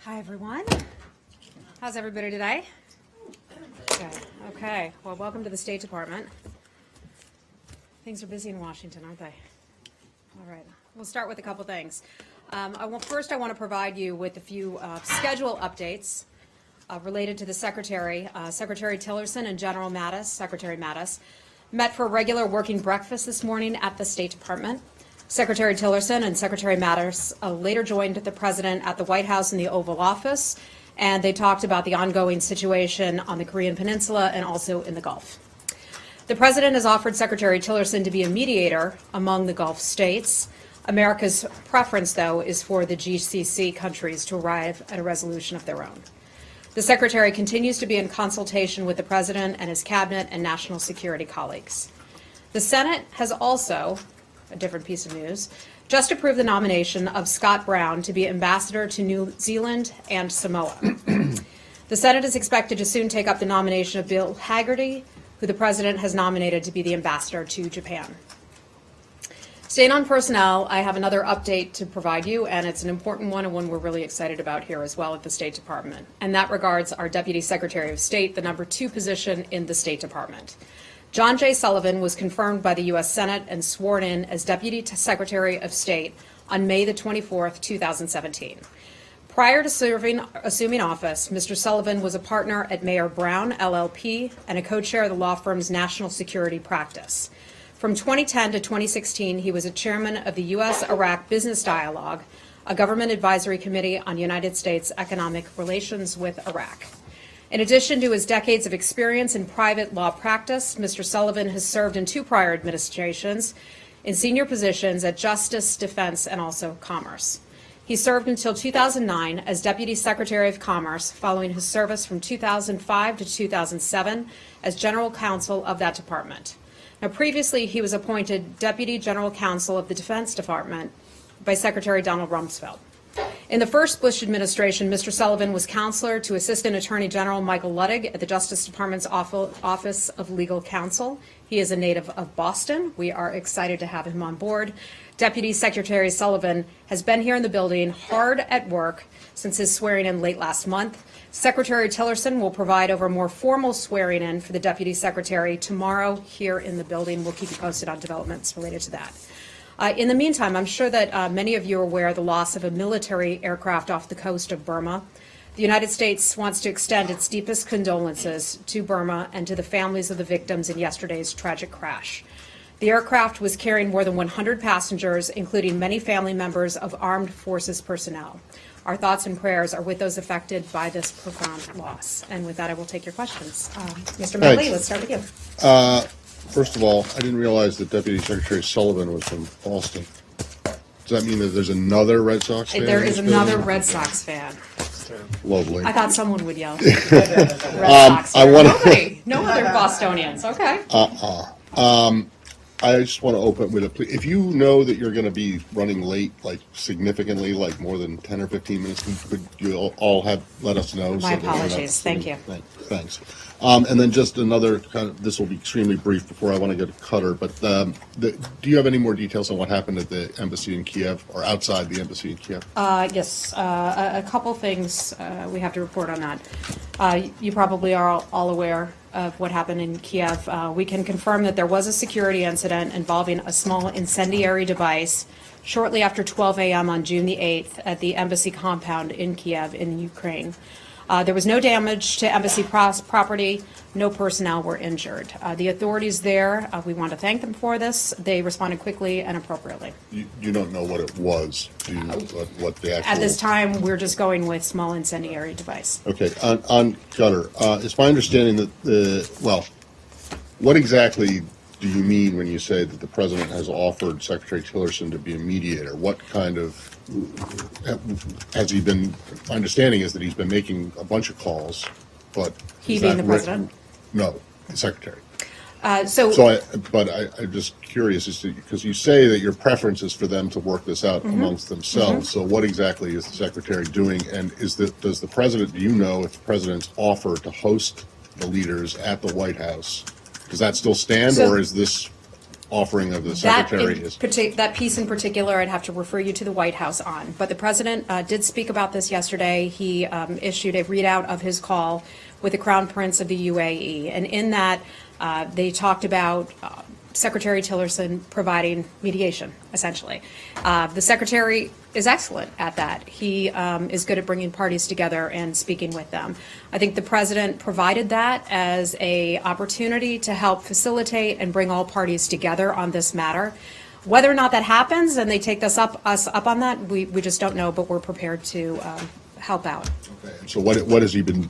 Hi, everyone. How's everybody today? Good. Okay. Well, welcome to the State Department. Things are busy in Washington, aren't they? All right. We'll start with a couple things. First, I want to provide you with a few schedule updates related to the Secretary. Secretary Tillerson and General Mattis, Secretary Mattis, met for a regular working breakfast this morning at the State Department. Secretary Tillerson and Secretary Mattis later joined the President at the White House in the Oval Office, and they talked about the ongoing situation on the Korean Peninsula and also in the Gulf. The President has offered Secretary Tillerson to be a mediator among the Gulf states. America's preference, though, is for the GCC countries to arrive at a resolution of their own. The Secretary continues to be in consultation with the President and his cabinet and national security colleagues. The Senate has also, a different piece of news, just approved the nomination of Scott Brown to be ambassador to New Zealand and Samoa. The Senate is expected to soon take up the nomination of Bill Hagerty, who the President has nominated to be the ambassador to Japan. Staying on personnel, I have another update to provide you, and it's an important one and one we're really excited about here as well at the State Department. And that regards our Deputy Secretary of State, the number 2 position in the State Department. John J. Sullivan was confirmed by the U.S. Senate and sworn in as Deputy Secretary of State on May the 24th, 2017. Prior to assuming office, Mr. Sullivan was a partner at Mayer Brown, LLP, and a co-chair of the law firm's national security practice. From 2010 to 2016, he was a chairman of the U.S.-Iraq Business Dialogue, a government advisory committee on United States economic relations with Iraq. In addition to his decades of experience in private law practice, Mr. Sullivan has served in 2 prior administrations in senior positions at Justice, Defense, and also Commerce. He served until 2009 as Deputy Secretary of Commerce, following his service from 2005 to 2007 as General Counsel of that department. Now, previously, he was appointed Deputy General Counsel of the Defense Department by Secretary Donald Rumsfeld. In the first Bush administration, Mr. Sullivan was counselor to Assistant Attorney General Michael Luttig at the Justice Department's Office of Legal Counsel. He is a native of Boston. We are excited to have him on board. Deputy Secretary Sullivan has been here in the building hard at work since his swearing in late last month. Secretary Tillerson will provide over more formal swearing in for the Deputy Secretary tomorrow here in the building. We'll keep you posted on developments related to that. In the meantime, I'm sure that many of you are aware of the loss of a military aircraft off the coast of Burma. The United States wants to extend its deepest condolences to Burma and to the families of the victims in yesterday's tragic crash. The aircraft was carrying more than 100 passengers, including many family members of armed forces personnel. Our thoughts and prayers are with those affected by this profound loss. And with that, I will take your questions. Mr. Medley, let's start with you. First of all, I didn't realize that Deputy Secretary Sullivan was from Boston. Does that mean that there's another Red Sox fan? There is another Red Sox fan. Lovely. I thought someone would yell. Red Sox fan. Nobody. No other Bostonians. Okay. I just want to open with a plea. If you know that you're going to be running late, like significantly, like more than 10 or 15 minutes, could you all let us know? My apologies. Thank you. Thanks. And then just another kind of, this will be extremely brief before I want to get to Qatar, but do you have any more details on what happened at the embassy in Kiev or outside the embassy in Kiev? Yes, a couple things we have to report on that. You probably are all aware of what happened in Kiev. We can confirm that there was a security incident involving a small incendiary device shortly after 12 a.m. on June the 8th at the embassy compound in Kiev in Ukraine. There was no damage to embassy property. No personnel were injured. The authorities there, we want to thank them for this. They responded quickly and appropriately. You don't know what it was, do you? What the actual... At this time, we're just going with small incendiary device. Okay. On Qatar, it's my understanding that what exactly do you mean when you say that the President has offered Secretary Tillerson to be a mediator? What kind of... has he been, my understanding is that he's been making a bunch of calls, but... He being the President? No, the Secretary. I'm just curious, because you say that your preference is for them to work this out amongst themselves. So what exactly is the Secretary doing? And does the President, do you know if the President's offer to host the leaders at the White House, does that still stand, or is this offering of the That, secretary is? that piece in particular, I'd have to refer you to the White House on. But the president did speak about this yesterday. He issued a readout of his call with the Crown Prince of the UAE. And in that, they talked about Secretary Tillerson providing mediation, essentially. The secretary is excellent at that. He is good at bringing parties together and speaking with them. I think the president provided that as an opportunity to help facilitate and bring all parties together on this matter. Whether or not that happens and they take us up on that, we just don't know, but we're prepared to help out. Okay. So what has he been,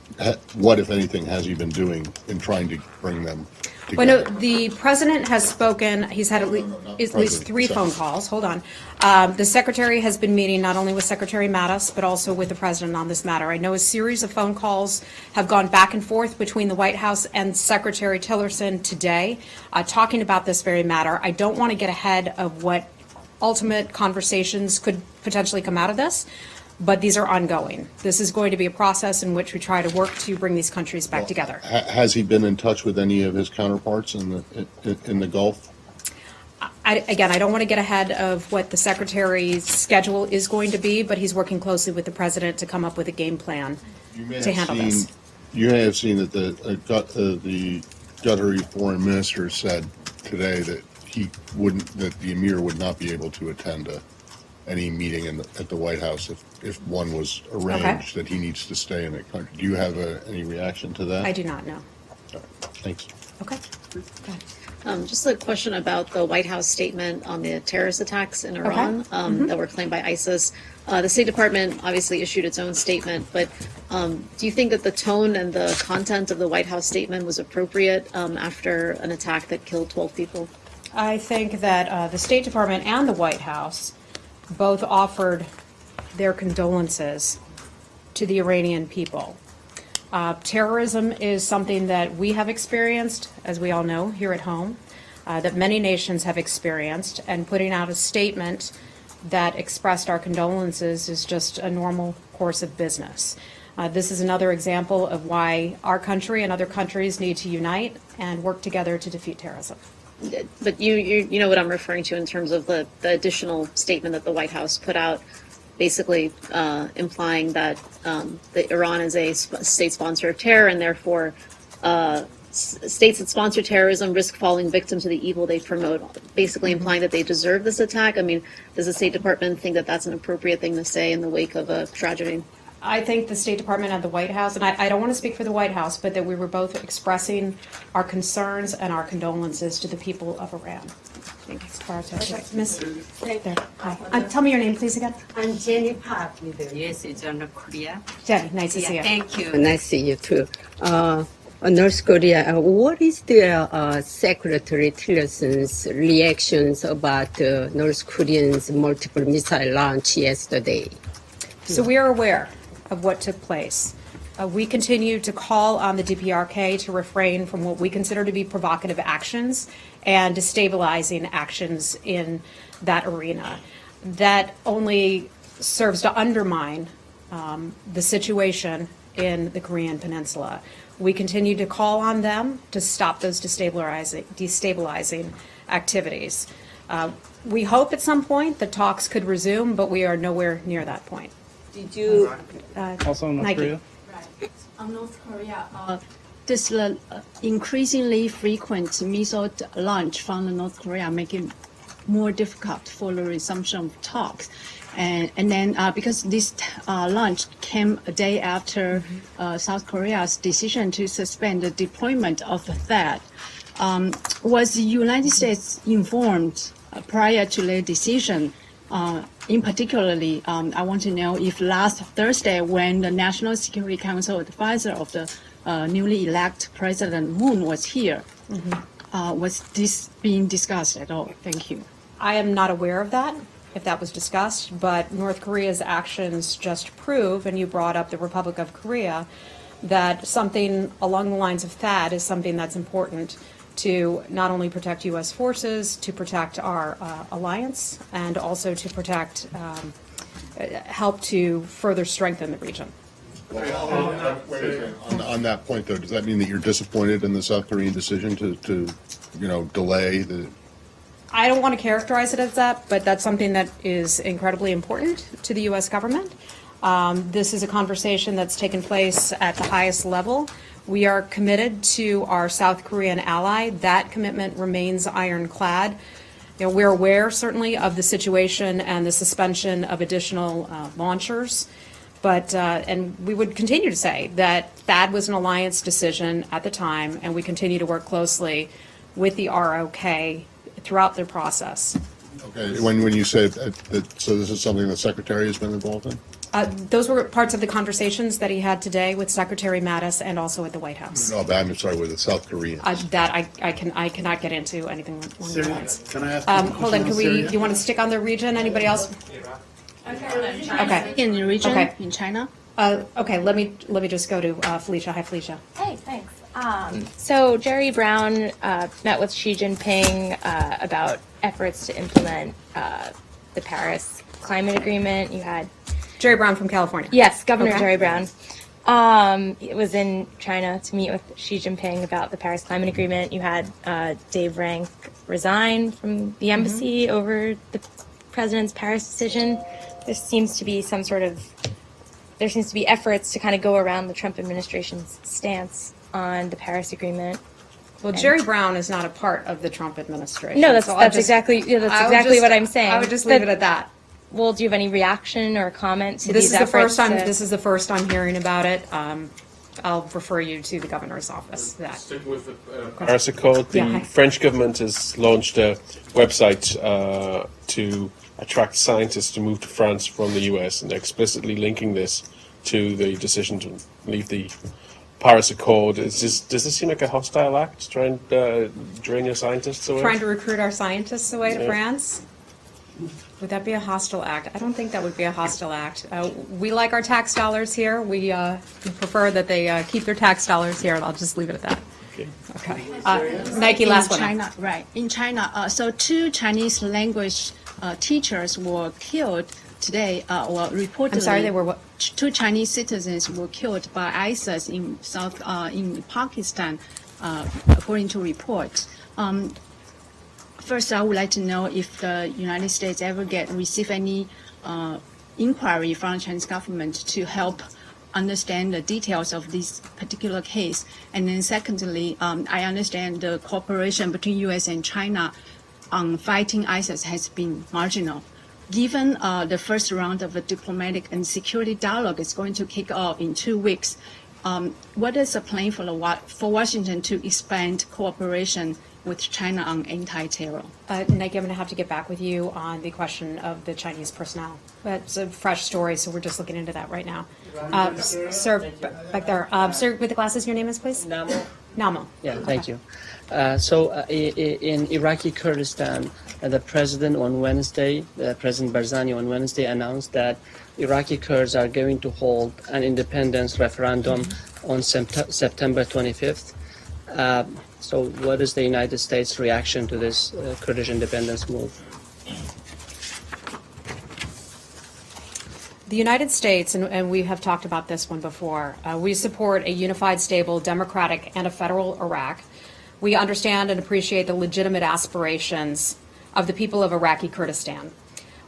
what, if anything, has he been doing in trying to bring them together? Well, no, the president has spoken. He's had at least 3 phone calls. Hold on. The secretary has been meeting not only with Secretary Mattis, but also with the president on this matter. I know a series of phone calls have gone back and forth between the White House and Secretary Tillerson today, talking about this very matter. I don't want to get ahead of what ultimate conversations could potentially come out of this, but these are ongoing. This is going to be a process in which we try to work to bring these countries back together. Has he been in touch with any of his counterparts in the Gulf? Again, I don't want to get ahead of what the secretary's schedule is going to be, but he's working closely with the president to come up with a game plan to handle this. You may have seen that the Qatari foreign minister said today that that the emir would not be able to attend any meeting at the White House if one was arranged, that he needs to stay in the country. Do you have any reaction to that? I do not know. All right. Thanks. Okay. Go ahead. Just a question about the White House statement on the terrorist attacks in Iran that were claimed by ISIS. The State Department obviously issued its own statement, but do you think that the tone and the content of the White House statement was appropriate after an attack that killed 12 people? I think that the State Department and the White House both offered their condolences to the Iranian people. Terrorism is something that we have experienced, as we all know, here at home, that many nations have experienced, and putting out a statement that expressed our condolences is just a normal course of business. This is another example of why our country and other countries need to unite and work together to defeat terrorism. But you know what I'm referring to in terms of the additional statement that the White House put out, basically implying that Iran is a state sponsor of terror, and therefore states that sponsor terrorism risk falling victim to the evil they promote, basically implying that they deserve this attack. I mean, does the State Department think that that's an appropriate thing to say in the wake of a tragedy? I think the State Department and the White House, and I don't want to speak for the White House, but that we were both expressing our concerns and our condolences to the people of Iran. Thank you. Miss, right there. Hi. Tell me your name, please, again. I'm Jenny Park with the USA Journal Korea. Jenny, nice to see you. Thank you. Nice to see you too. North Korea, what is the Secretary Tillerson's reactions about North Koreans' multiple missile launch yesterday? So we are aware of what took place. We continue to call on the DPRK to refrain from what we consider to be provocative actions and destabilizing actions in that arena. That only serves to undermine the situation in the Korean Peninsula. We continue to call on them to stop those destabilizing activities. We hope at some point the talks could resume, but we are nowhere near that point. Did you Also North Korea? Right. On North Korea, this increasingly frequent missile launch from the North Korea making more difficult for the resumption of talks. And then because this launch came a day after South Korea's decision to suspend the deployment of the THAAD, was the United States informed prior to their decision? In particularly, I want to know if last Thursday, when the National Security Council advisor of the newly elected President Moon was here, was this being discussed at all? Thank you. I am not aware of that, if that was discussed, but North Korea's actions just prove, and you brought up the Republic of Korea, that something along the lines of THAAD is something that's important to not only protect U.S. forces, to protect our alliance, and also to protect, help to further strengthen the region. On that point, though, does that mean that you're disappointed in the South Korean decision to delay the I don't want to characterize it as that, but that's something that is incredibly important to the U.S. government. This is a conversation that's taken place at the highest level. We are committed to our South Korean ally. That commitment remains ironclad. We're aware, certainly, of the situation and the suspension of additional launchers. But, and we would continue to say that that was an alliance decision at the time, and we continue to work closely with the ROK throughout the process. Okay, when you say that, so this is something the Secretary has been involved in? Those were parts of the conversations that he had today with Secretary Mattis and also at the White House. No, but I'm sorry, with the South Koreans. That I cannot get into anything along those lines. Can I ask Hold on, you want to stick on the region? Anybody else? Okay. In the region, Okay. in China. Okay, let me just go to Felicia. Hi, Felicia. Hey, thanks. So Jerry Brown met with Xi Jinping about efforts to implement the Paris Climate Agreement. You had Jerry Brown from California. yes, Governor Okay. Jerry Brown. It was in China to meet with Xi Jinping about the Paris Climate Agreement. You had Dave Rank resign from the embassy over the president's Paris decision. There seems to be efforts to kind of go around the Trump administration's stance on the Paris Agreement. Well, Jerry Brown is not a part of the Trump administration. No, that's so I'll just- exactly I would exactly just- what I'm saying. I would just leave it at that. Well, do you have any reaction or comment to This these is the efforts? first time. This is the first I'm hearing about it. I'll refer you to the governor's office. for That. Sticking with the Paris Accord, the Yeah, hi. French government has launched a website to attract scientists to move to France from the US, and explicitly linking this to the decision to leave the Paris Accord. Does this seem like a hostile act, trying to drain your scientists away? Trying to recruit our scientists away to Yeah. France. Would that be a hostile act? I don't think that would be a hostile act. We like our tax dollars here. We prefer that they keep their tax dollars here. I'll just leave it at that. Okay. Okay. Nike, last one. In China, right. In China, so 2 Chinese language teachers were killed today, or reportedly. I'm sorry, they were what? 2 Chinese citizens were killed by ISIS in in Pakistan, according to reports. First, I would like to know if the United States ever receive any inquiry from the Chinese government to help understand the details of this particular case. And then secondly, I understand the cooperation between U.S. and China on fighting ISIS has been marginal. Given the first round of a diplomatic and security dialogue is going to kick off in 2 weeks, what is the plan for Washington to expand cooperation with China on anti-terror? Nike, I'm going to have to get back with you on the question of the Chinese personnel. It's a fresh story, so we're just looking into that right now. Sir, back there. Sir, with the glasses, your name is, please? Namo. Namo. Yeah, thank you. In Iraqi Kurdistan, the president on Wednesday, President Barzani on Wednesday announced that Iraqi Kurds are going to hold an independence referendum on September 25th. So what is the United States' reaction to this Kurdish independence move? The United States, and we have talked about this one before, we support a unified, stable, democratic, and a federal Iraq. We understand and appreciate the legitimate aspirations of the people of Iraqi Kurdistan.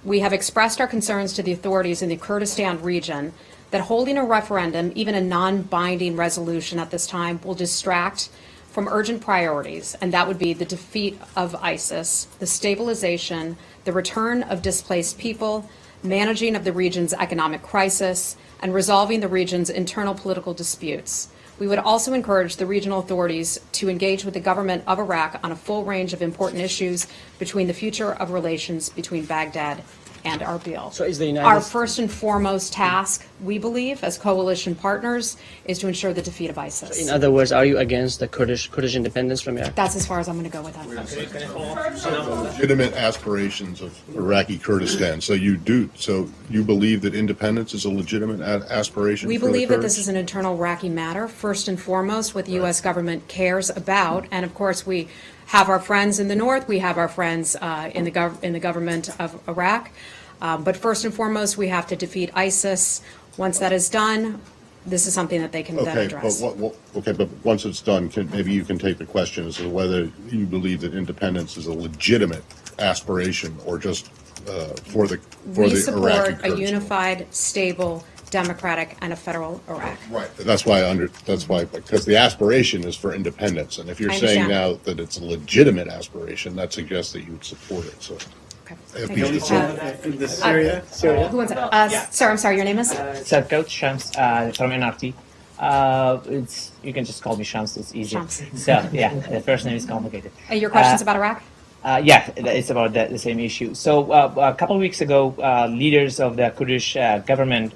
We have expressed our concerns to the authorities in the Kurdistan region that holding a referendum, even a non-binding resolution at this time, will distract from urgent priorities, and that would be the defeat of ISIS, the stabilization, the return of displaced people, managing of the region's economic crisis, and resolving the region's internal political disputes. We would also encourage the regional authorities to engage with the government of Iraq on a full range of important issues between the future of relations between Baghdad and Erbil. So is the United Our States- first and foremost task, we believe, as coalition partners, is to ensure the defeat of ISIS. In other words, are you against the Kurdish independence from Iraq? That's as far as I'm going to go with that. Legitimate aspirations of Iraqi Kurdistan. So you believe that independence is a legitimate aspiration We for the believe that this Kurds? is an internal Iraqi matter, first and foremost, what the U.S. government cares about. And of course, we have our friends in the north, we have our friends in the government of Iraq. But first and foremost, we have to defeat ISIS. Once that is done, this is something that they can then Okay, address. but once it's done, maybe you can take the question as to whether you believe that independence is a legitimate aspiration, or just for the We Iraqi support a Kurds? unified, stable, democratic, and a federal Iraq. Right. That's why because the aspiration is for independence, and if you're I saying understand. now that it's a legitimate aspiration, that suggests that you would support it. So. Okay. If Thank you you. just- Syria? Who wants it? Sir, I'm sorry, your name is? Coach Shams from NRT. You can just call me Shams. It's easy. Shams. So yeah, the first name is complicated. Your question's about Iraq? Yeah, it's about the same issue. So a couple of weeks ago, leaders of the Kurdish government,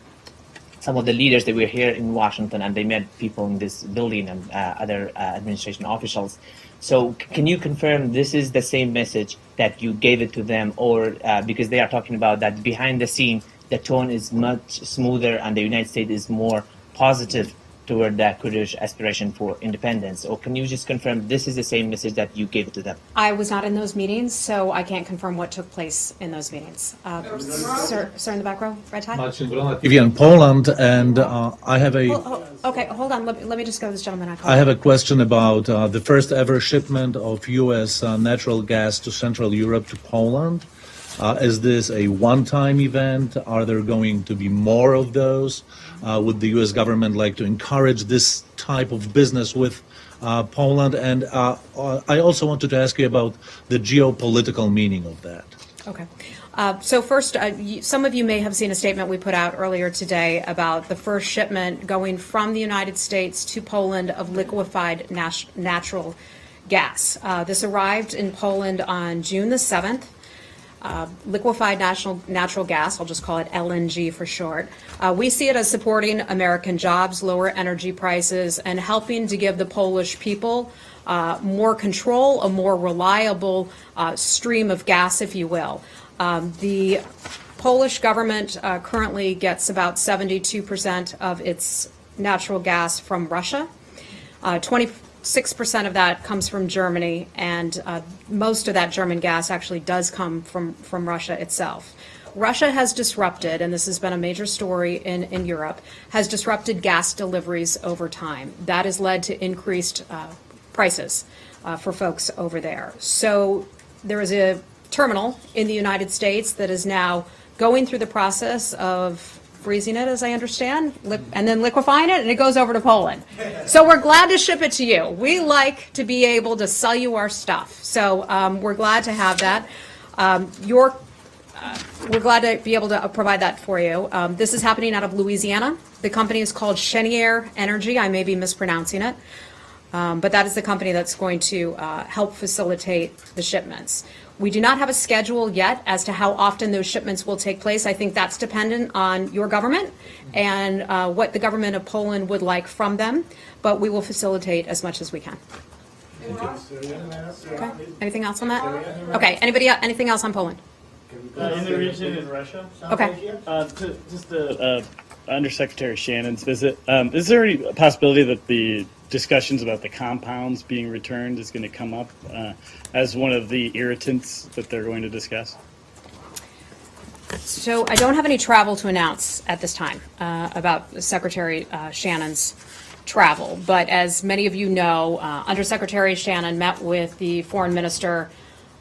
some of the leaders, they were here in Washington, and they met people in this building and other administration officials. So can you confirm this is the same message that you gave it to them, or because they are talking about that behind the scene, the tone is much smoother and the United States is more positive toward the Kurdish aspiration for independence? Or can you just confirm this is the same message that you gave to them? I was not in those meetings, so I can't confirm what took place in those meetings. Sir in the back row, red tie? TV in Poland, and I have a Okay, hold on. Let me just go to this gentleman. I have a question about the first ever shipment of U.S. Natural gas to Central Europe to Poland. Is this a one-time event? Are there going to be more of those? Would the U.S. government like to encourage this type of business with Poland? And I also wanted to ask you about the geopolitical meaning of that. Okay. So first, some of you may have seen a statement we put out earlier today about the first shipment going from the United States to Poland of liquefied natural gas. This arrived in Poland on June the 7th. Liquefied natural gas, I'll just call it LNG for short. We see it as supporting American jobs, lower energy prices, and helping to give the Polish people more control, a more reliable stream of gas, if you will. The Polish government currently gets about 72% of its natural gas from Russia. 26% of that comes from Germany, and most of that German gas actually does come from Russia itself. Russia has disrupted, and this has been a major story in Europe, has disrupted gas deliveries over time. That has led to increased prices for folks over there. So there is a terminal in the United States that is now going through the process of freezing it, as I understand, and then liquefying it, and it goes over to Poland. So we're glad to ship it to you. We like to be able to sell you our stuff. So we're glad to have that. We're glad to be able to provide that for you. This is happening out of Louisiana. The company is called Cheniere Energy. I may be mispronouncing it. But that is the company that's going to help facilitate the shipments. We do not have a schedule yet as to how often those shipments will take place. I think that's dependent on your government and what the government of Poland would like from them, but we will facilitate as much as we can. Okay. Anything else on that? Okay. Anybody? Anything else on Poland? In the region in Russia? Okay. Undersecretary Shannon's visit. Is there any possibility that the discussions about the compounds being returned is going to come up as one of the irritants that they're going to discuss? So I don't have any travel to announce at this time about Secretary Shannon's travel. But as many of you know, Undersecretary Shannon met with the foreign minister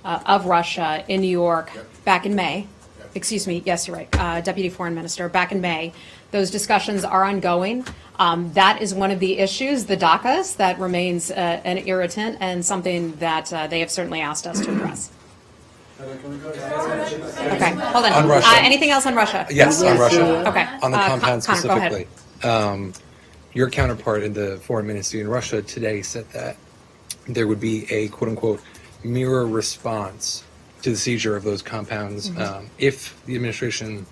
of Russia in New York back in May. Excuse me, yes, you're right, Deputy Foreign Minister, back in May. Those discussions are ongoing. That is one of the issues, the DACAs, that remains an irritant and something that they have certainly asked us to address. Okay, hold on. On Russia. Anything else on Russia? Yes, on Russia. Okay. On the compound Connor, go ahead. specifically. Your counterpart in the foreign ministry in Russia today said that there would be a quote-unquote mirror response to the seizure of those compounds if the administration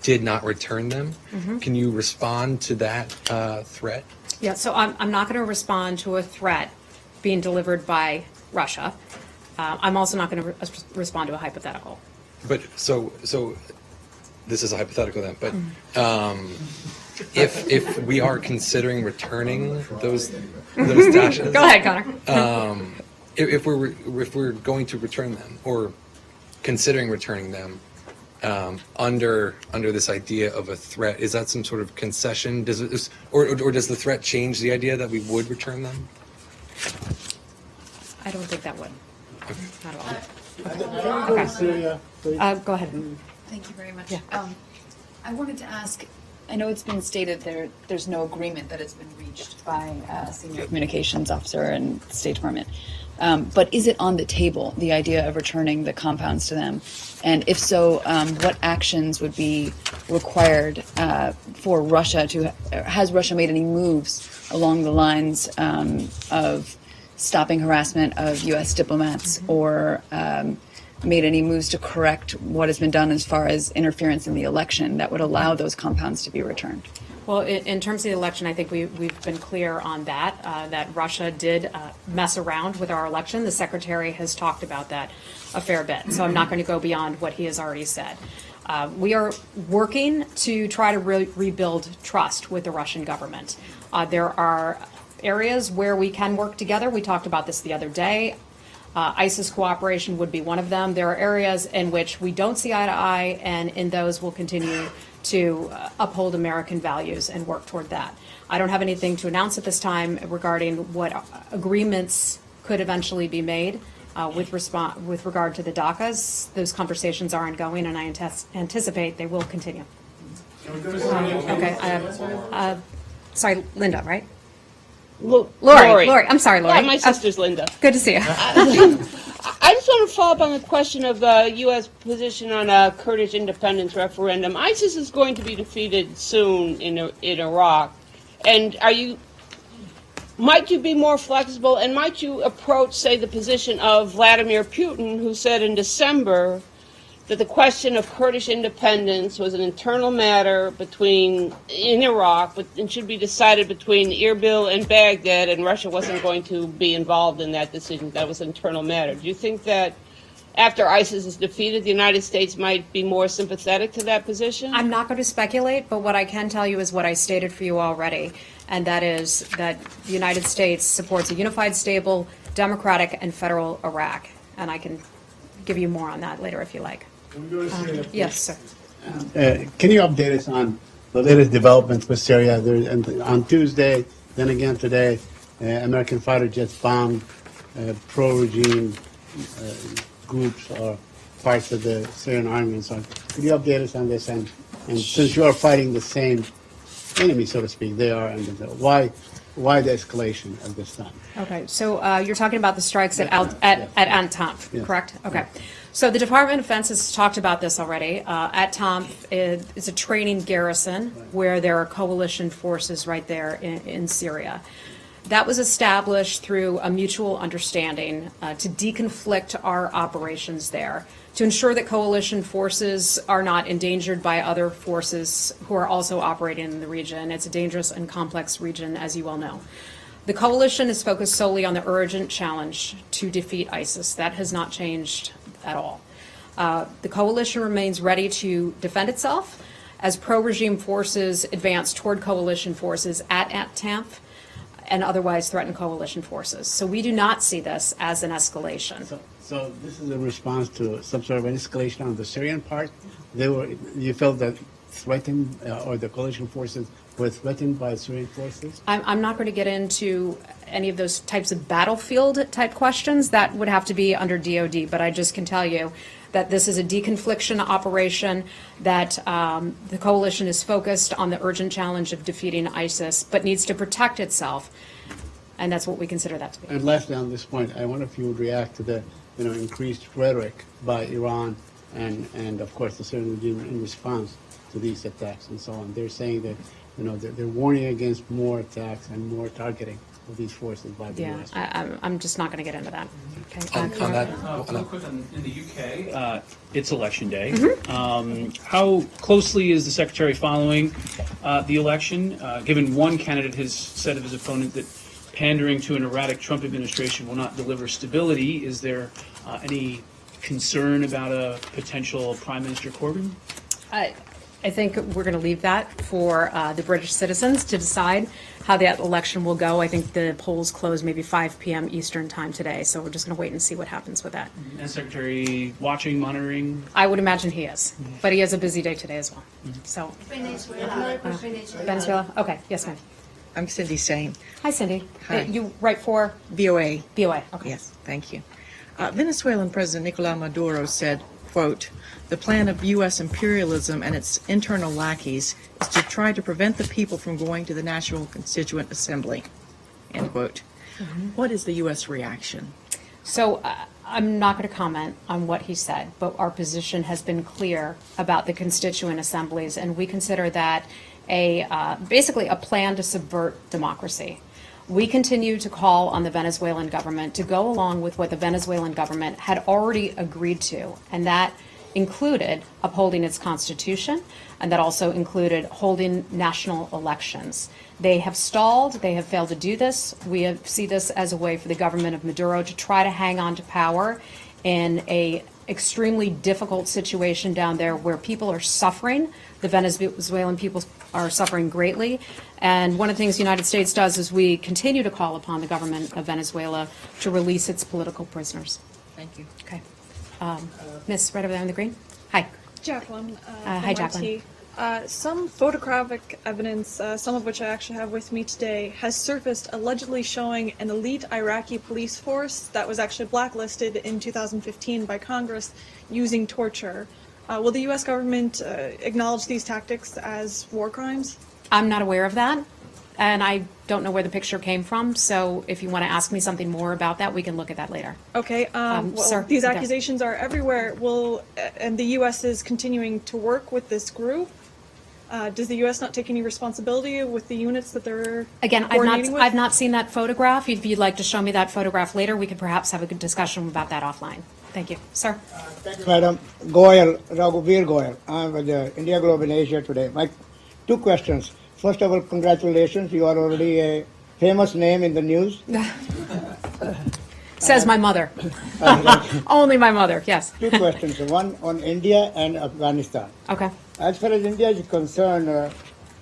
did not return them. Can you respond to that threat? Yeah, so I'm not going to respond to a threat being delivered by Russia. I'm also not going to respond to a hypothetical. But so this is a hypothetical then. But if we are considering returning those dashes, Go ahead, Connor. if we're going to return them or considering returning them under this idea of a threat, is that some sort of concession? Does it, or does the threat change the idea that we would return them? I don't think that would. Not at all. Go ahead. Thank you very much. Yeah. I wanted to ask, I know it's been stated there's no agreement that has been reached by senior communications officer and State Department. But is it on the table, the idea of returning the compounds to them? And if so, what actions would be required for Russia has Russia made any moves along the lines of stopping harassment of U.S. diplomats or made any moves to correct what has been done as far as interference in the election that would allow those compounds to be returned? Well, in terms of the election, I think we've been clear on that, that Russia did mess around with our election. The Secretary has talked about that a fair bit, so I'm not going to go beyond what he has already said. We are working to try to rebuild trust with the Russian government. There are areas where we can work together. We talked about this the other day. ISIS cooperation would be one of them. There are areas in which we don't see eye to eye, and in those we'll continue to uphold American values and work toward that. I don't have anything to announce at this time regarding what agreements could eventually be made with regard to the DACAs. Those conversations are ongoing, and I anticipate they will continue. Okay. Sorry, Linda, right? Lori. I'm sorry, Lori. Yeah, my sister's Linda. Good to see you. I just want to follow up on the question of the U.S. position on a Kurdish independence referendum. ISIS is going to be defeated soon in Iraq, and might you be more flexible, and might you approach, say, the position of Vladimir Putin, who said in December that the question of Kurdish independence was an internal matter in Iraq, and should be decided between Erbil and Baghdad, and Russia wasn't going to be involved in that decision. That was an internal matter. Do you think that after ISIS is defeated, the United States might be more sympathetic to that position? I'm not going to speculate, but what I can tell you is what I stated for you already, and that is that the United States supports a unified, stable, democratic, and federal Iraq. And I can give you more on that later if you like. Yes, sir. Can you update us on the latest developments with Syria? On Tuesday, then again today, American fighter jets bombed pro-regime groups or parts of the Syrian army and so on. Could you update us on this? And since you are fighting the same enemy, so to speak, they are, and why the escalation at this time? Okay, so you're talking about the strikes at Antanf, correct? Okay. So the Department of Defense has talked about this already. At Tanf is a training garrison where there are coalition forces right there in Syria. That was established through a mutual understanding to deconflict our operations there, to ensure that coalition forces are not endangered by other forces who are also operating in the region. It's a dangerous and complex region, as you well know. The coalition is focused solely on the urgent challenge to defeat ISIS. That has not changed at all. The coalition remains ready to defend itself as pro-regime forces advance toward coalition forces at Tanf and otherwise threaten coalition forces. So we do not see this as an escalation. So this is a response to some sort of an escalation on the Syrian part? You felt that threatened, or the coalition forces were threatened by Syrian forces? I'm not going to get into any of those types of battlefield type questions. That would have to be under DOD, but I just can tell you that this is a deconfliction operation, that the coalition is focused on the urgent challenge of defeating ISIS, but needs to protect itself, and that's what we consider that to be. And lastly, on this point, I wonder if you would react to the increased rhetoric by Iran and of course the Syrian regime in response to these attacks and so on. They're saying that they're warning against more attacks and more targeting of these forces by the U.S. I'm just not going to get into that. Okay. On that, real quick, in the UK, it's election day. How closely is the Secretary following the election? Given one candidate has said of his opponent that pandering to an erratic Trump administration will not deliver stability, is there any concern about a potential Prime Minister Corbyn? I think we're going to leave that for the British citizens to decide how that election will go. I think the polls close maybe 5 p.m. Eastern time today, so we're just going to wait and see what happens with that. And Secretary watching, monitoring? I would imagine he is, but he has a busy day today as well. So Venezuela. Okay, yes, ma'am. I'm Cindy Sain. Hi, Cindy. Hi. You write for VOA. VOA. Okay. Yes, thank you. Venezuelan President Nicolas Maduro said, quote, "The plan of U.S. imperialism and its internal lackeys is to try to prevent the people from going to the National Constituent Assembly," end quote. What is the U.S. reaction? So I'm not going to comment on what he said, but our position has been clear about the constituent assemblies, and we consider that basically a plan to subvert democracy. We continue to call on the Venezuelan government to go along with what the Venezuelan government had already agreed to, and that included upholding its constitution, and that also included holding national elections. They have stalled. They have failed to do this. We see this as a way for the government of Maduro to try to hang on to power in a extremely difficult situation down there where people are suffering. The Venezuelan people are suffering greatly. And one of the things the United States does is we continue to call upon the government of Venezuela to release its political prisoners. Thank you. Okay. Miss, right over there in the green. Hi. Jacqueline. Hi, Jacqueline. Some photographic evidence, some of which I actually have with me today, has surfaced allegedly showing an elite Iraqi police force that was actually blacklisted in 2015 by Congress using torture. Will the U.S. government acknowledge these tactics as war crimes? I'm not aware of that, and I don't know where the picture came from, so if you want to ask me something more about that, we can look at that later. Okay, Sir, these okay. accusations are everywhere. And the U.S. is continuing to work with this group. Does the U.S. not take any responsibility with the units that they're Again, coordinating with? I've not seen that photograph. If you'd like to show me that photograph later, we could perhaps have a good discussion about that offline. Thank you. Sir? Thank you, Madam. Goyal, Raghuveer Goyal. I'm with India Globe in Asia today. My two questions. First of all, congratulations. You are already a famous name in the news. Says my mother. Only my mother, yes. Two questions. One on India and Afghanistan. Okay. As far as India is concerned,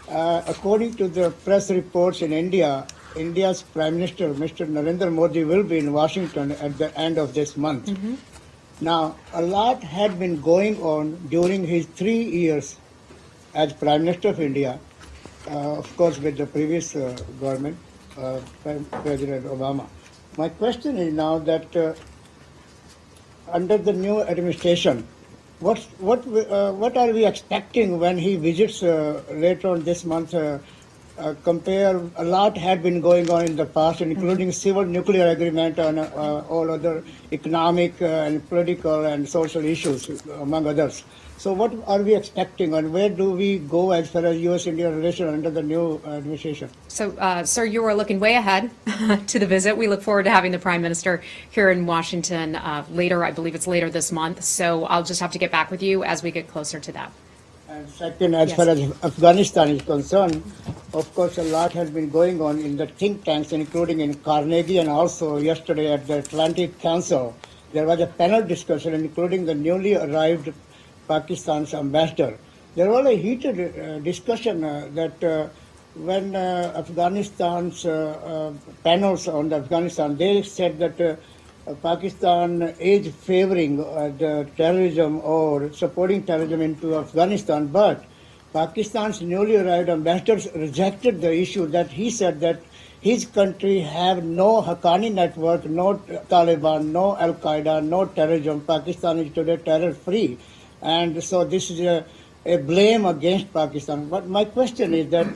according to the press reports in India, India's Prime Minister, Mr. Narendra Modi, will be in Washington at the end of this month. Mm-hmm. Now, a lot had been going on during his 3 years as Prime Minister of India, of course with the previous government, President Obama. My question is now that under the new administration, what are we expecting when he visits later on this month? Compare, a lot had been going on in the past, including civil nuclear agreement and all other economic and political and social issues, among others. So what are we expecting, and where do we go as far as U.S.-India relations under the new administration? So, sir, you are looking way ahead to the visit. We look forward to having the Prime Minister here in Washington later. I believe it's later this month. So I'll just have to get back with you as we get closer to that. And second, as far as Afghanistan is concerned, of course, a lot has been going on in the think tanks, including in Carnegie, and also yesterday at the Atlantic Council, there was a panel discussion, including the newly arrived Pakistan's ambassador. There was a heated discussion that when Afghanistan's panels on Afghanistan, they said that Pakistan is favoring the terrorism or supporting terrorism into Afghanistan, but Pakistan's newly arrived ambassadors rejected the issue that he said that his country have no Haqqani network, no Taliban, no Al-Qaeda, no terrorism. Pakistan is today terror-free. And so this is a blame against Pakistan. But my question is that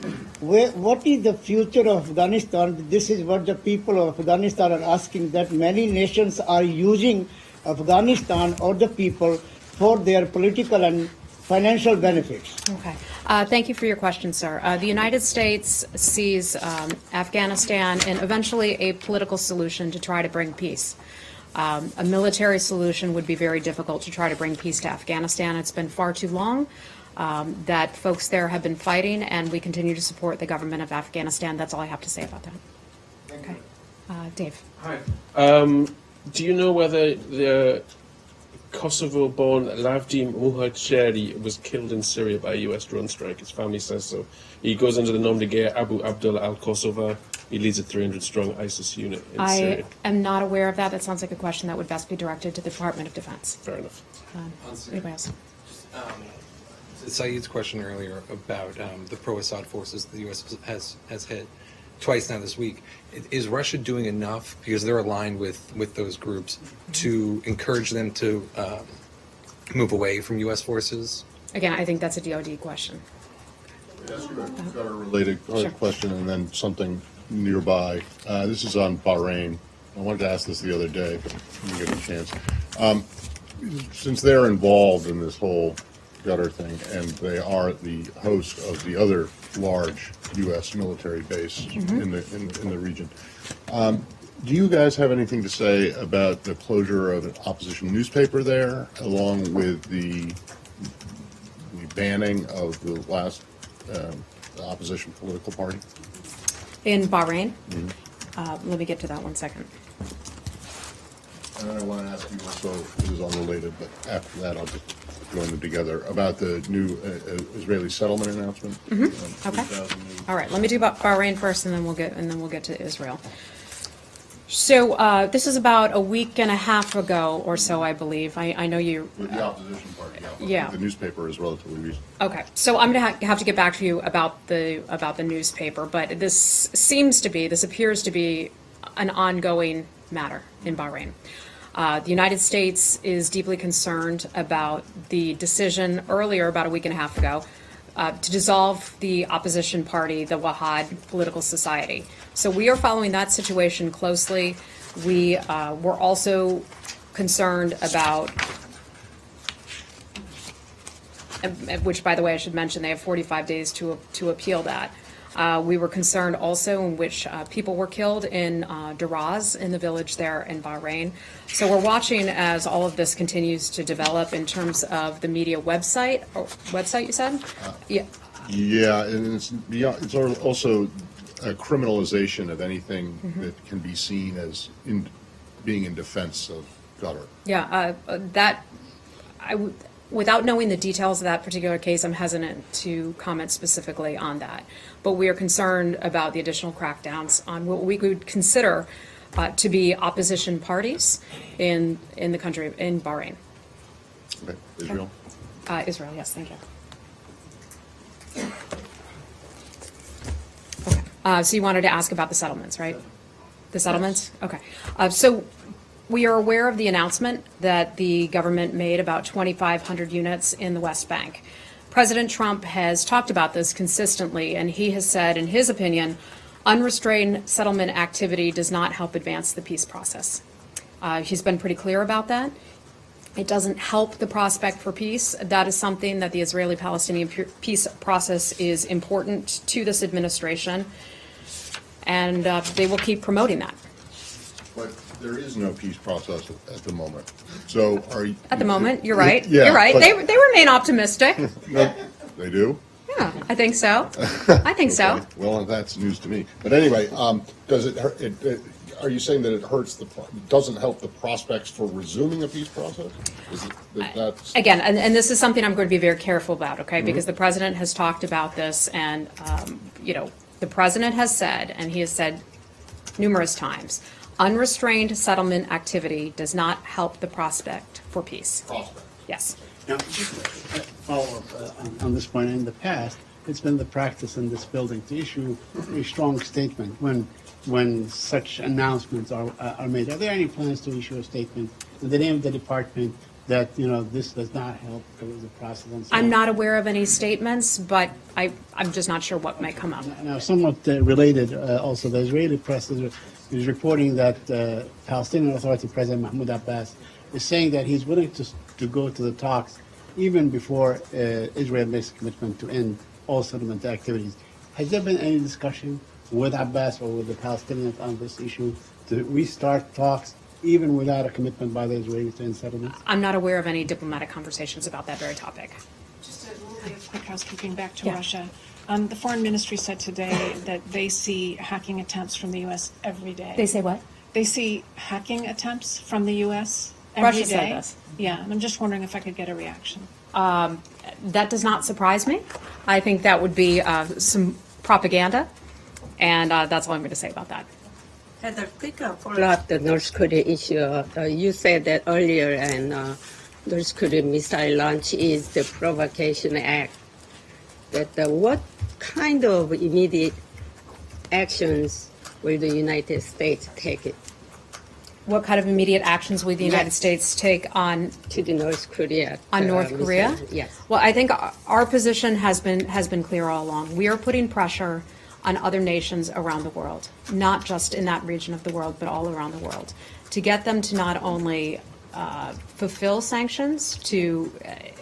what is the future of Afghanistan? This is what the people of Afghanistan are asking, that many nations are using Afghanistan or the people for their political and financial benefits. Okay. Thank you for your question, sir. The United States sees Afghanistan and eventually a political solution to try to bring peace. A military solution would be very difficult to try to bring peace to Afghanistan. It's been far too long that folks there have been fighting, and we continue to support the government of Afghanistan. That's all I have to say about that. Okay. Dave. Hi. Do you know whether the Kosovo-born Lavdim Muhajiri was killed in Syria by a U.S. drone strike? His family says so. He goes under the nom de guerre Abu Abdullah al-Kosovar. He leads a 300-strong ISIS unit in Syria. I am not aware of that. That sounds like a question that would best be directed to the Department of Defense. Fair enough. Anybody else? Saeed's question earlier about the pro-Assad forces the U.S. has hit. twice now this week. Is Russia doing enough, because they're aligned with those groups, to encourage them to move away from U.S. forces? Again, I think that's a DoD question. I've got a related Sure. question and then something nearby. This is on Bahrain. I wanted to ask this the other day, but didn't get a chance. Since they're involved in this whole Qatar thing, and they are the host of the other large U.S. military base in the region, do you guys have anything to say about the closure of an opposition newspaper there, along with the banning of the last opposition political party? In Bahrain? Let me get to that 1 second. And then I want to ask you also, this is unrelated, but after that I'll just join them together, about the new Israeli settlement announcement. Okay. 3,000 new- All right, let me do Bahrain first, and then we'll get to Israel. So this is about a week and a half ago or so, I believe. I know you. With the opposition party, but Yeah. The newspaper is relatively recent. Okay, so I'm going to have to get back to you about the newspaper, but this appears to be an ongoing matter in Bahrain. The United States is deeply concerned about the decision earlier, about a week and a half ago, to dissolve the opposition party, the Wahad Political Society. So we are following that situation closely. We're also concerned about, which, by the way, I should mention, they have 45 days to appeal that. We were concerned also in which people were killed in Daraz, in the village there in Bahrain. So we're watching as all of this continues to develop in terms of the media website. Website, you said? Yeah. Yeah, and it's also a criminalization of anything that can be seen as being in defense of Qatar. Yeah, without knowing the details of that particular case, I'm hesitant to comment specifically on that. But we are concerned about the additional crackdowns on what we would consider to be opposition parties in the country, in Bahrain. Okay, Israel? Israel, yes, thank you. Okay, so you wanted to ask about the settlements, right? The settlements? Okay. So we are aware of the announcement that the government made about 2,500 units in the West Bank. President Trump has talked about this consistently, and he has said, in his opinion, unrestrained settlement activity does not help advance the peace process. He's been pretty clear about that. It doesn't help the prospect for peace. That is something that the Israeli-Palestinian peace process is important to this administration, and they will keep promoting that. But there is no peace process at the moment. So are you... At the moment, you're right. Yeah, you're right. but- They remain optimistic. No, they do? Yeah, I think so. I think so. Okay. Well, that's news to me. But anyway, does it hurt? Are you saying that it hurts doesn't help the prospects for resuming a peace process? Is it that's Again, and this is something I'm going to be very careful about, okay? Because the president has talked about this, and the president has said, and he has said numerous times, unrestrained settlement activity does not help the prospect for peace. Prospect. Yes. Now, just a follow-up on this point. In the past, it's been the practice in this building to issue a strong statement when such announcements are made. Are there any plans to issue a statement in the name of the department that this does not help the process? And so I'm on? not aware of any statements, but I'm just not sure what might come up. Now, somewhat related, also, the Israeli press is reporting that Palestinian Authority President Mahmoud Abbas is saying that he's willing to go to the talks even before Israel makes a commitment to end all settlement activities. Has there been any discussion with Abbas or with the Palestinians on this issue to restart talks even without a commitment by the Israelis to end settlements? I'm not aware of any diplomatic conversations about that very topic. Just a little bit of quick housekeeping back to Yeah. Russia. The foreign ministry said today that they see hacking attempts from the U.S. every day. They say what? They see hacking attempts from the U.S. every Russia said day. this. Yeah, and I'm just wondering if I could get a reaction. That does not surprise me. I think that would be some propaganda, and that's all I'm going to say about that. Had a quick follow-up the North Korea issue. You said that earlier, and North Korean missile launch is the provocation act. That what kind of immediate actions will the United States take it? What kind of immediate actions will the United States take on to the North Korea? On North Korea? missile? Yes. Well, I think our position has been clear all along. We are putting pressure on other nations around the world, not just in that region of the world, but all around the world, to get them to not only fulfill sanctions, to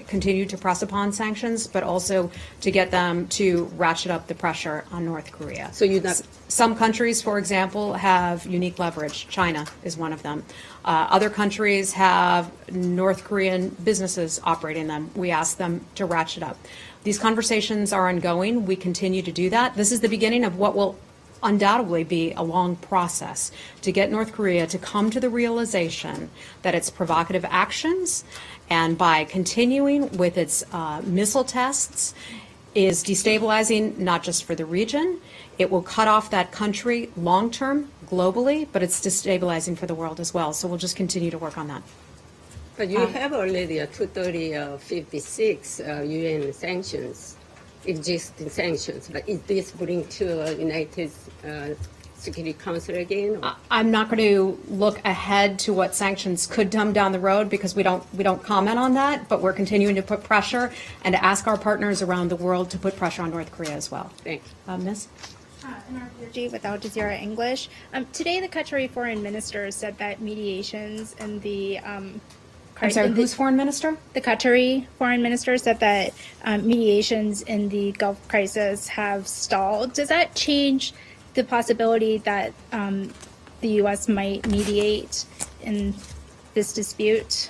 continue to press upon sanctions, but also to get them to ratchet up the pressure on North Korea. So you're not. Some countries, for example, have unique leverage. China is one of them. Other countries have North Korean businesses operating them. We ask them to ratchet up. These conversations are ongoing. We continue to do that. This is the beginning of what will undoubtedly be a long process to get North Korea to come to the realization that its provocative actions and by continuing with its missile tests is destabilizing not just for the region, it will cut off that country long-term, globally, but it's destabilizing for the world as well. So we'll just continue to work on that. But you have already a 230-56 UN sanctions, existing sanctions. But is this bring to United Security Council again? I'm not going to look ahead to what sanctions could come down the road because we don't comment on that. But we're continuing to put pressure and to ask our partners around the world to put pressure on North Korea as well. Thanks, Miss. With Al Jazeera English. Today, the Qatari foreign minister said that mediations in the I'm sorry, who's foreign minister? The Qatari foreign minister said that mediations in the Gulf crisis have stalled. Does that change the possibility that the U.S. might mediate in this dispute?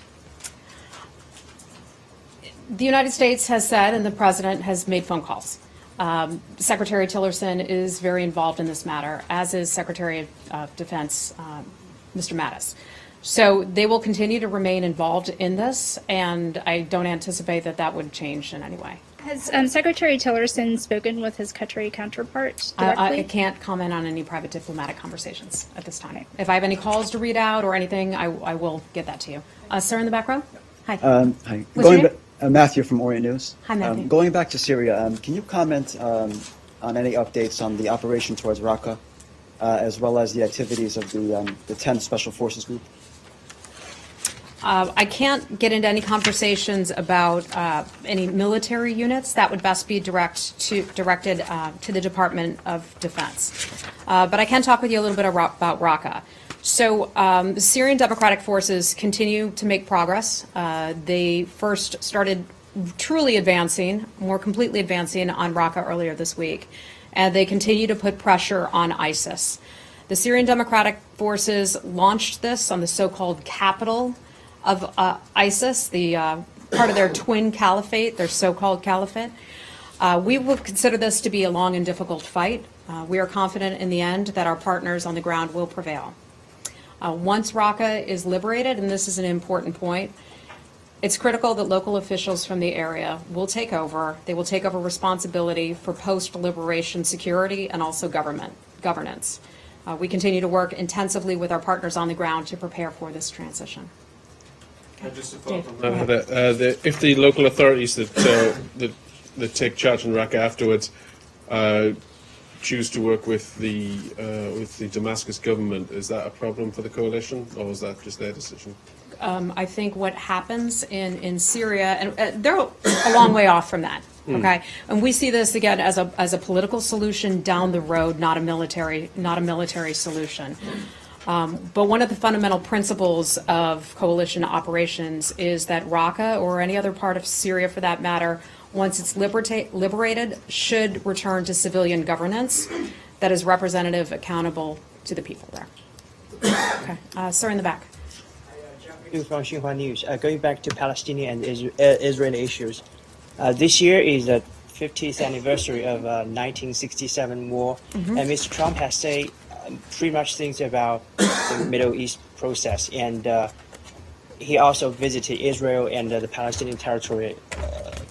The United States has said, and the president has made phone calls. Secretary Tillerson is very involved in this matter, as is Secretary of Defense, Mr. Mattis. So they will continue to remain involved in this, and I don't anticipate that that would change in any way. Has Secretary Tillerson spoken with his Qatari counterpart directly? I can't comment on any private diplomatic conversations at this time. If I have any calls to read out or anything, I will get that to you. Sir in the back row? Hi. Hi. What's your name? Matthew from Orient News. Hi, Matthew. Going back to Syria, can you comment on any updates on the operation towards Raqqa, as well as the activities of the 10th Special Forces Group? I can't get into any conversations about any military units. That would best be directed to the Department of Defense. But I can talk with you a little bit about Raqqa. So the Syrian Democratic Forces continue to make progress. They first started truly advancing, more completely advancing on Raqqa earlier this week. And they continue to put pressure on ISIS. The Syrian Democratic Forces launched this on the so-called capital of ISIS, the part of their twin caliphate, their so-called caliphate. We will consider this to be a long and difficult fight. We are confident in the end that our partners on the ground will prevail. Once Raqqa is liberated, and this is an important point, it's critical that local officials from the area will take over. They will take over responsibility for post-liberation security and also governance. We continue to work intensively with our partners on the ground to prepare for this transition. Just to follow up on that, if the local authorities that take charge in Raqqa afterwards choose to work with the Damascus government, is that a problem for the coalition, or is that just their decision? I think what happens in Syria, and they're a long way off from that. Okay, and we see this again as a political solution down the road, not a military solution. But one of the fundamental principles of coalition operations is that Raqqa, or any other part of Syria for that matter, once it's liberated, should return to civilian governance that is representative, accountable to the people there. Okay, sir in the back. From Xinhua News. Going back to Palestinian and Israeli issues, this year is the 50th anniversary of 1967 war, and Mr. Trump has said pretty much things about the Middle East process, and he also visited Israel and the Palestinian territory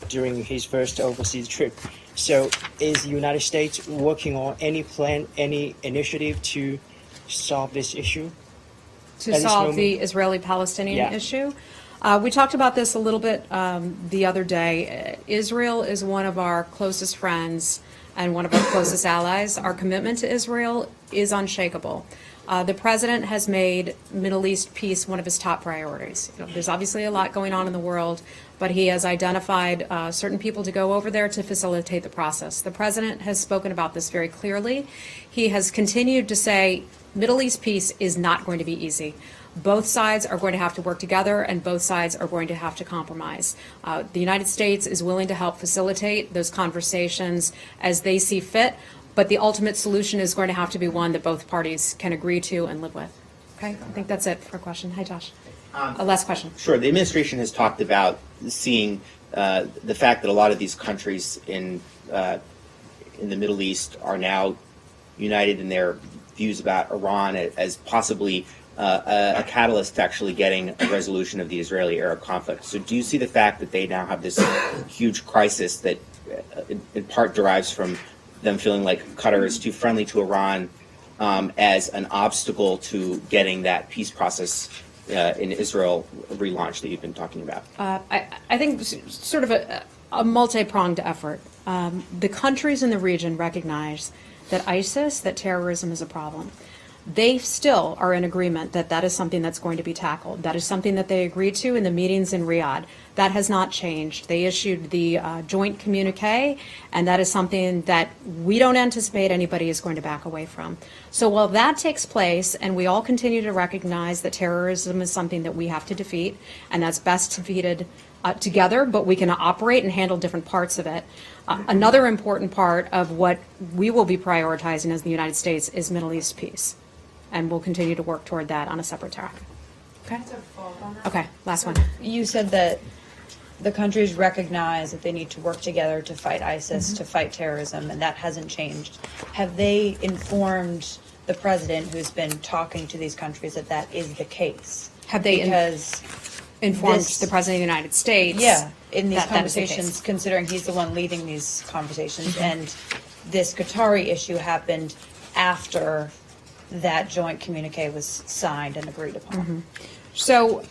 during his first overseas trip. So is the United States working on any plan, any initiative to solve this issue? To solve the Israeli-Palestinian issue? We talked about this a little bit the other day. Israel is one of our closest friends and one of our closest allies. Our commitment to Israel is unshakable. The president has made Middle East peace one of his top priorities. There's obviously a lot going on in the world, but he has identified certain people to go over there to facilitate the process. The president has spoken about this very clearly. He has continued to say Middle East peace is not going to be easy. Both sides are going to have to work together, and both sides are going to have to compromise. The United States is willing to help facilitate those conversations as they see fit, but the ultimate solution is going to have to be one that both parties can agree to and live with. Okay, I think that's it for a question. Hi, Josh. A last question. Sure. The administration has talked about seeing the fact that a lot of these countries in the Middle East are now united in their views about Iran as possibly a catalyst to actually getting a resolution of the Israeli-Arab conflict. So do you see the fact that they now have this huge crisis that in part derives from them feeling like Qatar is too friendly to Iran as an obstacle to getting that peace process in Israel relaunched that you've been talking about? I think sort of a multi-pronged effort. The countries in the region recognize that ISIS, that terrorism is a problem. They still are in agreement that that is something that's going to be tackled. That is something that they agreed to in the meetings in Riyadh. That has not changed. They issued the joint communique, and that is something that we don't anticipate anybody is going to back away from. So while that takes place, and we all continue to recognize that terrorism is something that we have to defeat, and that's best defeated together, but we can operate and handle different parts of it. Another important part of what we will be prioritizing as the United States is Middle East peace. And we'll continue to work toward that on a separate track. Okay? Okay, last one. You said that the countries recognize that they need to work together to fight ISIS, to fight terrorism, and that hasn't changed. Have they informed the president, who's been talking to these countries, that that is the case? Have they informed the President of the United States? Yeah, in these that that is the conversations, case? considering he's the one leading these conversations, and this Qatari issue happened after that joint communique was signed and agreed upon. So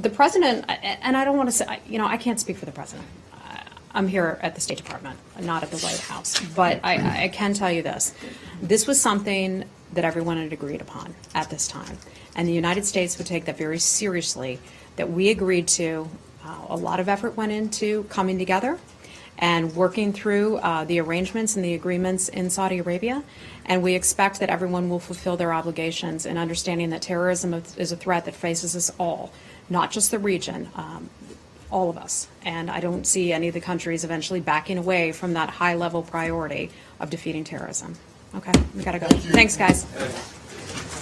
the president, and I don't want to say, I can't speak for the president. I'm here at the State Department, not at the White House. But I can tell you this. This was something that everyone had agreed upon at this time. And the United States would take that very seriously, that we agreed to. A lot of effort went into coming together and working through the arrangements and the agreements in Saudi Arabia. And we expect that everyone will fulfill their obligations in understanding that terrorism is a threat that faces us all, not just the region, all of us. And I don't see any of the countries eventually backing away from that high-level priority of defeating terrorism. Okay, we gotta go. Thanks, guys.